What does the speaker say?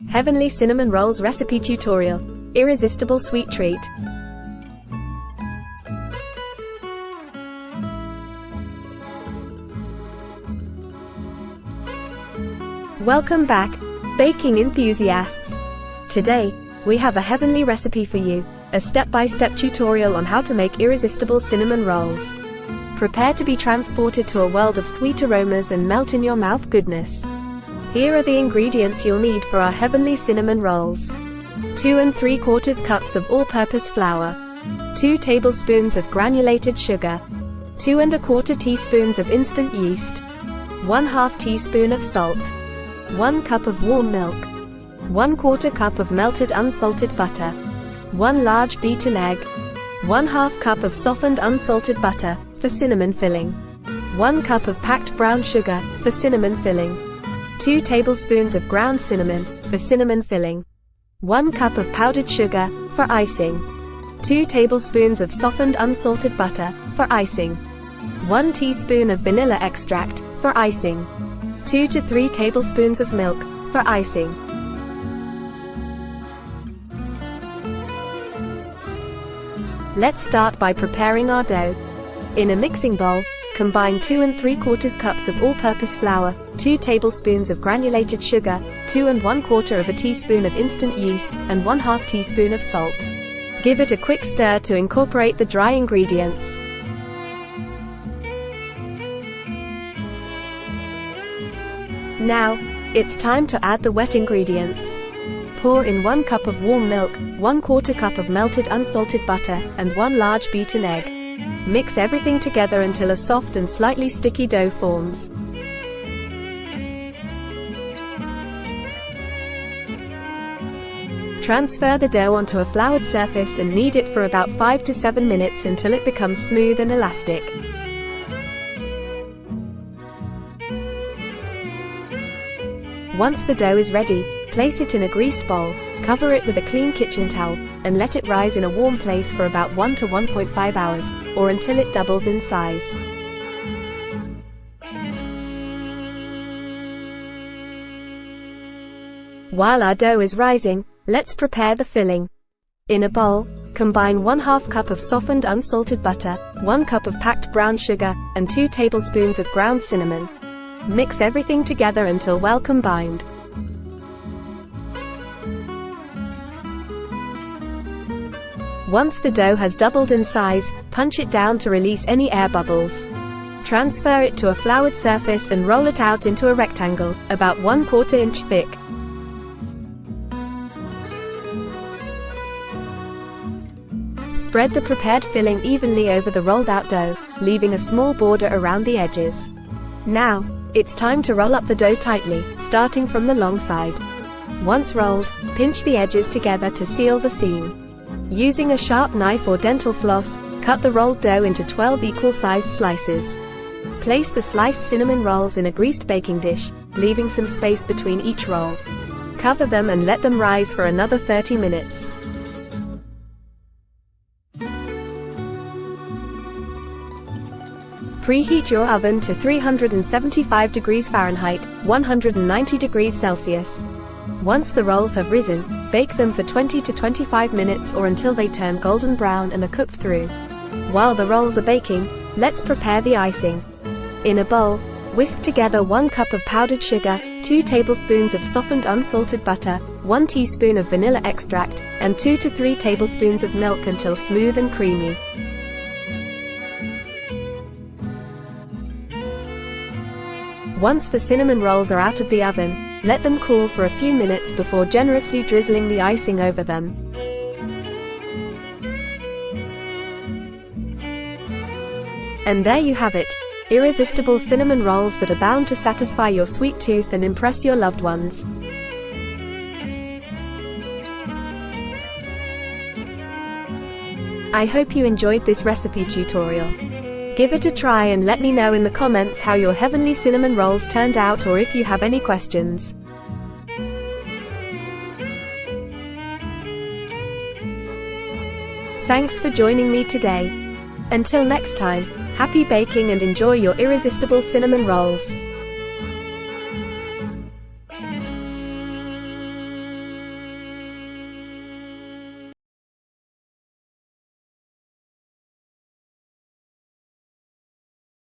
Heavenly Cinnamon Rolls Recipe Tutorial. Irresistible Sweet Treat. Welcome back, baking enthusiasts. Today, we have a heavenly recipe for you, a step-by-step tutorial on how to make irresistible cinnamon rolls. Prepare to be transported to a world of sweet aromas and melt-in-your-mouth goodness. Here are the ingredients you'll need for our heavenly cinnamon rolls. 2 3/4 cups of all-purpose flour, 2 tablespoons of granulated sugar, 2 1/4 teaspoons of instant yeast, 1/2 teaspoon of salt, 1 cup of warm milk, 1/4 cup of melted unsalted butter, 1 large beaten egg, 1/2 cup of softened unsalted butter for cinnamon filling, 1 cup of packed brown sugar for cinnamon filling, 2 tablespoons of ground cinnamon for cinnamon filling, 1 cup of powdered sugar for icing, 2 tablespoons of softened unsalted butter for icing, 1 teaspoon of vanilla extract for icing, 2 to 3 tablespoons of milk for icing. Let's start by preparing our dough. In a mixing bowl, combine 2 3/4 cups of all-purpose flour, 2 tablespoons of granulated sugar, 2 1/4 teaspoon of instant yeast, and 1/2 teaspoon of salt. Give it a quick stir to incorporate the dry ingredients. Now, it's time to add the wet ingredients. Pour in 1 cup of warm milk, 1/4 cup of melted unsalted butter, and 1 large beaten egg. Mix everything together until a soft and slightly sticky dough forms. Transfer the dough onto a floured surface and knead it for about 5 to 7 minutes until it becomes smooth and elastic. Once the dough is ready, place it in a greased bowl, cover it with a clean kitchen towel, and let it rise in a warm place for about 1 to 1.5 hours, or until it doubles in size. While our dough is rising, let's prepare the filling. In a bowl, combine 1/2 cup of softened unsalted butter, 1 cup of packed brown sugar, and 2 tablespoons of ground cinnamon. Mix everything together until well combined. Once the dough has doubled in size, punch it down to release any air bubbles. Transfer it to a floured surface and roll it out into a rectangle, about 1/4 inch thick. Spread the prepared filling evenly over the rolled out dough, leaving a small border around the edges. Now, it's time to roll up the dough tightly, starting from the long side. Once rolled, pinch the edges together to seal the seam. Using a sharp knife or dental floss, cut the rolled dough into 12 equal-sized slices. Place the sliced cinnamon rolls in a greased baking dish, leaving some space between each roll. Cover them and let them rise for another 30 minutes. Preheat your oven to 375 degrees Fahrenheit, 190 degrees Celsius. Once the rolls have risen, bake them for 20 to 25 minutes or until they turn golden brown and are cooked through. While the rolls are baking, let's prepare the icing. In a bowl, whisk together 1 cup of powdered sugar, 2 tablespoons of softened unsalted butter, 1 teaspoon of vanilla extract, and 2 to 3 tablespoons of milk until smooth and creamy. Once the cinnamon rolls are out of the oven, let them cool for a few minutes before generously drizzling the icing over them. And there you have it, irresistible cinnamon rolls that are bound to satisfy your sweet tooth and impress your loved ones. I hope you enjoyed this recipe tutorial. Give it a try and let me know in the comments how your heavenly cinnamon rolls turned out or if you have any questions. Thanks for joining me today. Until next time, happy baking and enjoy your irresistible cinnamon rolls.